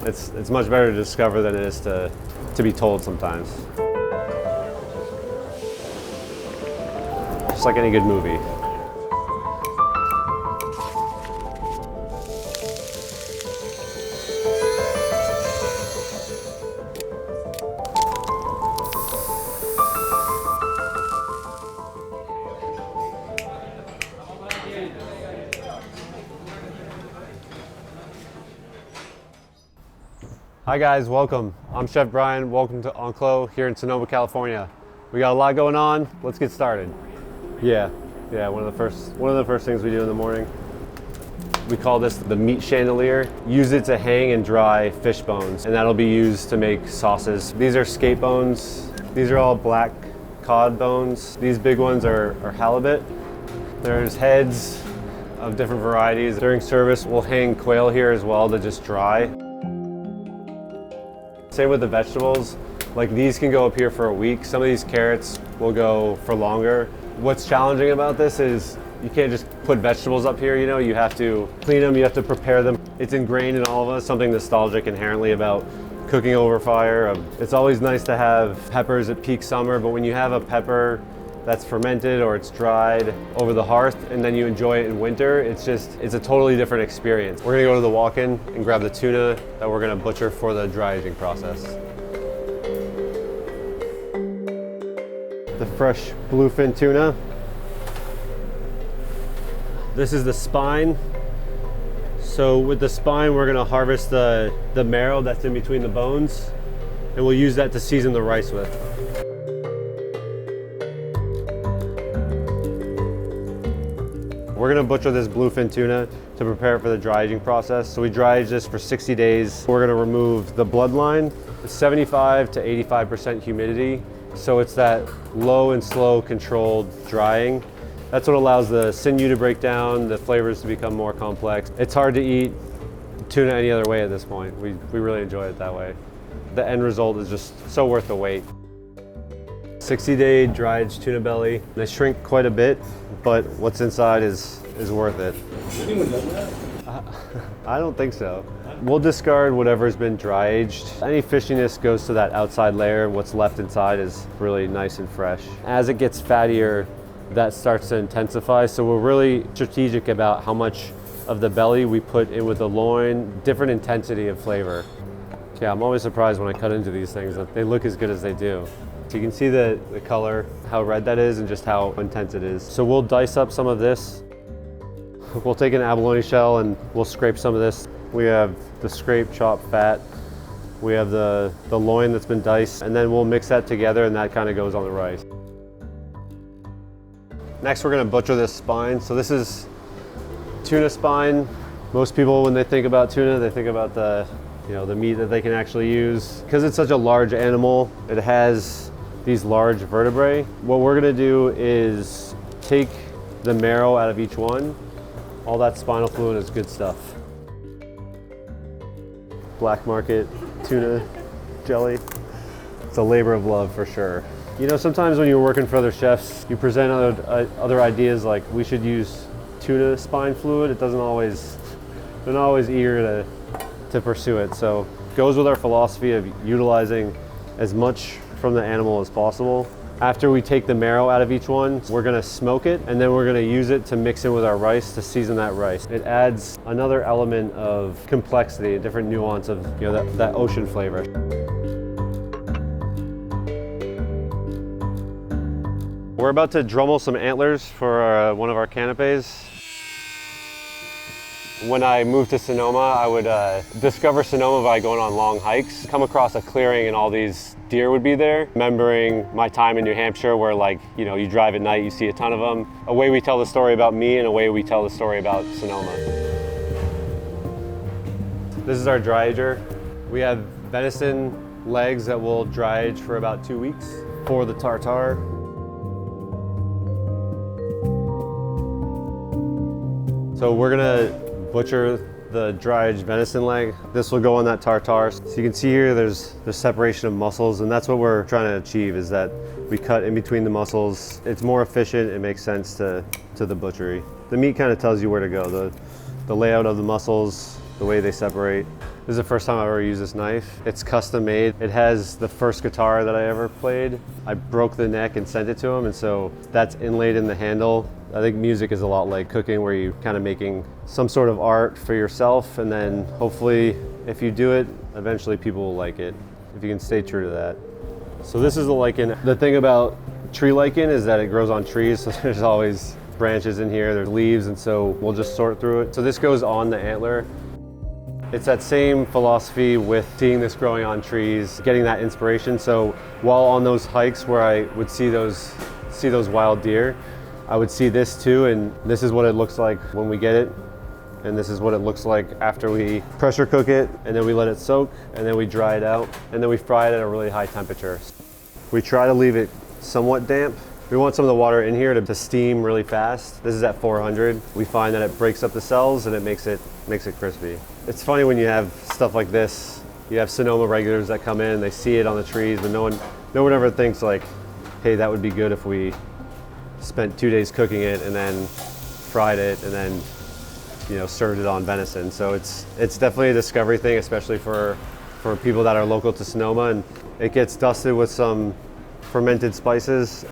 It's much better to discover than it is to be told sometimes. Just like any good movie. Hi guys, welcome. I'm Chef Brian. Welcome to Enclos here in Sonoma, California. We got a lot going on. Let's get started. Yeah, one of the first things we do in the morning. We call this the meat chandelier. Use it to hang and dry fish bones, and that'll be used to make sauces. These are skate bones. These are all black cod bones. These big ones are halibut. There's heads of different varieties. During service, we'll hang quail here as well to just dry. Same with the vegetables. Like these can go up here for a week. Some of these carrots will go for longer. What's challenging about this is you can't just put vegetables up here, you know, you have to clean them, you have to prepare them. It's ingrained in all of us, something nostalgic inherently about cooking over fire. It's always nice to have peppers at peak summer, but when you have a pepper that's fermented or it's dried over the hearth and then you enjoy it in winter, it's a totally different experience. We're gonna go to the walk-in and grab the tuna that we're gonna butcher for the dry aging process. The fresh bluefin tuna. This is the spine. So with the spine, we're gonna harvest the marrow that's in between the bones, and we'll use that to season the rice with. We're gonna butcher this bluefin tuna to prepare it for the dry aging process. So we dry age this for 60 days. We're gonna remove the bloodline, 75 to 85% humidity. So it's that low and slow controlled drying. That's what allows the sinew to break down, the flavors to become more complex. It's hard to eat tuna any other way at this point. We really enjoy it that way. The end result is just so worth the wait. 60-day dry aged tuna belly. They shrink quite a bit, but what's inside is worth it. Anyone done that? I don't think so. We'll discard whatever's been dry aged. Any fishiness goes to that outside layer. What's left inside is really nice and fresh. As it gets fattier, that starts to intensify. So we're really strategic about how much of the belly we put in with the loin, different intensity of flavor. Yeah, I'm always surprised when I cut into these things that they look as good as they do. So you can see the color, how red that is, and just how intense it is. So we'll dice up some of this. We'll take an abalone shell and we'll scrape some of this. We have the scraped chopped fat. We have the loin that's been diced, and then we'll mix that together and that kind of goes on the rice. Next, we're gonna butcher this spine. So this is tuna spine. Most people, when they think about tuna, they think about the meat that they can actually use. Because it's such a large animal, it has these large vertebrae. What we're gonna do is take the marrow out of each one. All that spinal fluid is good stuff. Black market tuna jelly. It's a labor of love for sure. You know, sometimes when you're working for other chefs, you present other ideas like we should use tuna spine fluid. They're not always eager to pursue it. So it goes with our philosophy of utilizing as much from the animal as possible. After we take the marrow out of each one, we're gonna smoke it, and then we're gonna use it to mix in with our rice to season that rice. It adds another element of complexity, a different nuance of that ocean flavor. We're about to drummel some antlers for one of our canapes. When I moved to Sonoma, I would discover Sonoma by going on long hikes, come across a clearing and all these deer would be there. Remembering my time in New Hampshire where you drive at night, you see a ton of them. A way we tell the story about me and a way we tell the story about Sonoma. This is our dry ager. We have venison legs that will dry age for about 2 weeks. For the tartare. So we're gonna butcher the dry aged venison leg. This will go on that tartare. So you can see here there's separation of muscles, and that's what we're trying to achieve, is that we cut in between the muscles. It's more efficient, it makes sense to the butchery. The meat kind of tells you where to go, the layout of the muscles, the way they separate. This is the first time I've ever used this knife. It's custom made. It has the first guitar that I ever played. I broke the neck and sent it to him, and so that's inlaid in the handle. I think music is a lot like cooking, where you're kind of making some sort of art for yourself, and then hopefully if you do it, eventually people will like it, if you can stay true to that. So this is the lichen. The thing about tree lichen is that it grows on trees, so there's always branches in here, there's leaves, and so we'll just sort through it. So this goes on the antler. It's that same philosophy with seeing this growing on trees, getting that inspiration. So while on those hikes where I would see those wild deer, I would see this too, and this is what it looks like when we get it. And this is what it looks like after we pressure cook it, and then we let it soak, and then we dry it out, and then we fry it at a really high temperature. We try to leave it somewhat damp. We want some of the water in here to steam really fast. This is at 400. We find that it breaks up the cells and it makes it crispy. It's funny when you have stuff like this. You have Sonoma regulars that come in, they see it on the trees, but no one ever thinks like, hey, that would be good if we spent 2 days cooking it and then fried it and then, you know, served it on venison. So it's definitely a discovery thing, especially for people that are local to Sonoma, and it gets dusted with some fermented spices.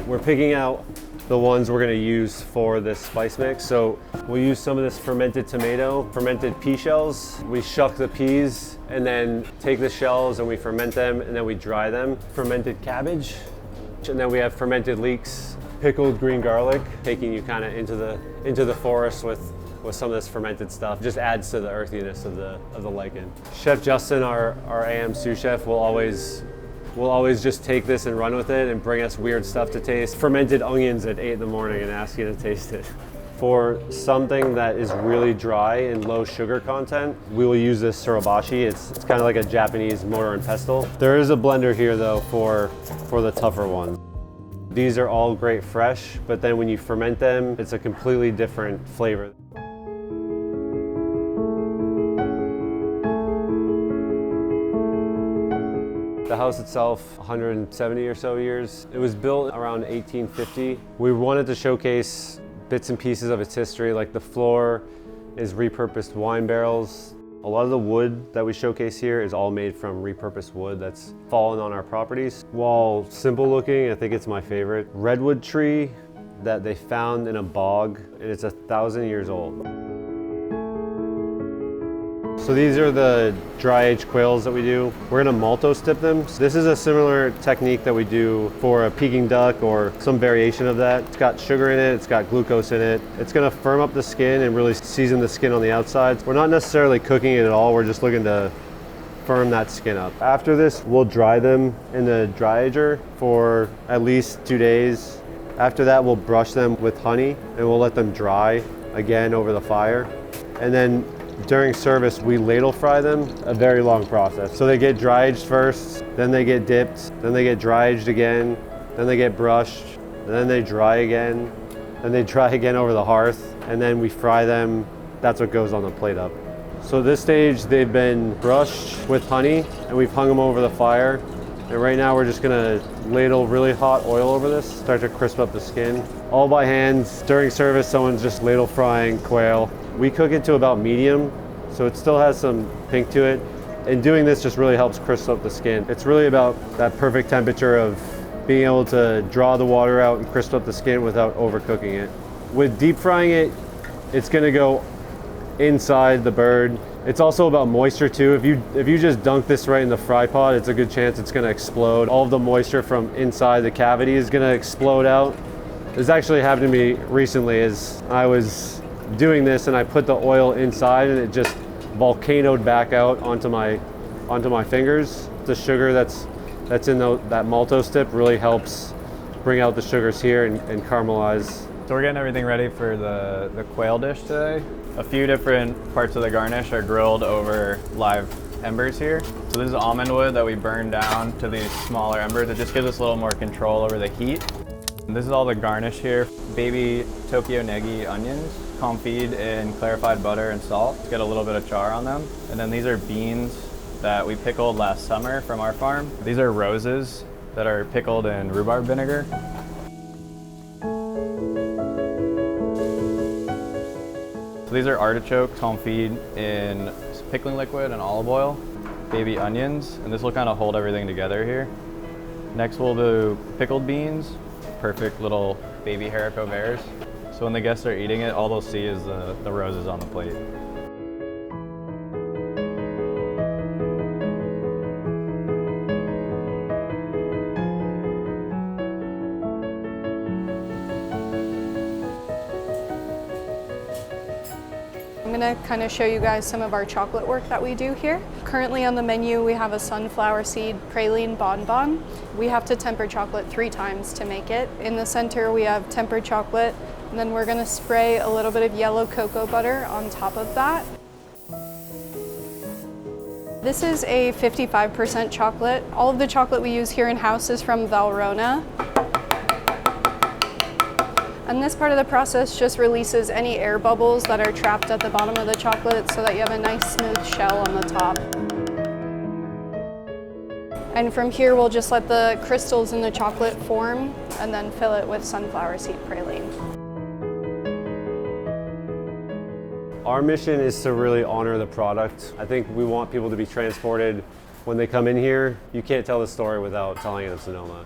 We're picking out the ones we're going to use for this spice mix. So we'll use some of this fermented tomato, fermented pea shells. We shuck the peas and then take the shells and we ferment them and then we dry them. Fermented cabbage, and then we have fermented leeks, pickled green garlic, taking you kind of into the forest with some of this fermented stuff. Just adds to the earthiness of the lichen. Chef Justin, our AM sous chef, will always just take this and run with it and bring us weird stuff to taste. Fermented onions at 8 in the morning and ask you to taste it. For something that is really dry and low sugar content, we will use this surabashi. It's kind of like a Japanese mortar and pestle. There is a blender here though for the tougher ones. These are all great fresh, but then when you ferment them, it's a completely different flavor. The house itself, 170 or so years. It was built around 1850. We wanted to showcase bits and pieces of its history, like the floor is repurposed wine barrels. A lot of the wood that we showcase here is all made from repurposed wood that's fallen on our properties. While simple looking, I think it's my favorite. Redwood tree that they found in a bog, and it's 1,000 years old. So these are the dry aged quails that we do. We're gonna malto stip them. So this is a similar technique that we do for a Peking duck or some variation of that. It's got sugar in it, it's got glucose in it. It's gonna firm up the skin and really season the skin on the outside. We're not necessarily cooking it at all, we're just looking to firm that skin up. After this, we'll dry them in the dry ager for at least 2 days. After that, we'll brush them with honey and we'll let them dry again over the fire. And then during service, we ladle fry them, a very long process. So they get dry aged first, then they get dipped, then they get dry aged again, then they get brushed, then they dry again, then they dry again over the hearth, and then we fry them. That's what goes on the plate up. So at this stage, they've been brushed with honey and we've hung them over the fire. And right now we're just gonna ladle really hot oil over this, start to crisp up the skin. All by hand. During service, someone's just ladle frying quail. We cook it to about medium, so it still has some pink to it. And doing this just really helps crisp up the skin. It's really about that perfect temperature of being able to draw the water out and crisp up the skin without overcooking it. With deep frying it, it's gonna go inside the bird. It's also about moisture too. If you just dunk this right in the fry pot, it's a good chance it's gonna explode. All of the moisture from inside the cavity is gonna explode out. This actually happened to me recently as I was doing this and I put the oil inside and it just volcanoed back out onto my fingers. The sugar that's in that malto stip really helps bring out the sugars here and caramelize. So we're getting everything ready for the quail dish today. A few different parts of the garnish are grilled over live embers here. So this is almond wood that we burn down to these smaller embers. It just gives us a little more control over the heat. And this is all the garnish here. Baby Tokyo negi onions, confit in clarified butter and salt. Get a little bit of char on them. And then these are beans that we pickled last summer from our farm. These are roses that are pickled in rhubarb vinegar. So these are artichokes confit in pickling liquid and olive oil, baby onions, and this will kind of hold everything together here. Next we'll do pickled beans, perfect little baby haricot verts. So when the guests are eating it, all they'll see is the roses on the plate. I'm going to kind of show you guys some of our chocolate work that we do here. Currently on the menu we have a sunflower seed praline bonbon. We have to temper chocolate 3 times to make it. In the center we have tempered chocolate, and then we're going to spray a little bit of yellow cocoa butter on top of that. This is a 55% chocolate. All of the chocolate we use here in-house is from Valrhona. And this part of the process just releases any air bubbles that are trapped at the bottom of the chocolate so that you have a nice smooth shell on the top. And from here we'll just let the crystals in the chocolate form and then fill it with sunflower seed praline. Our mission is to really honor the product. I think we want people to be transported when they come in here. You can't tell the story without telling it of Sonoma.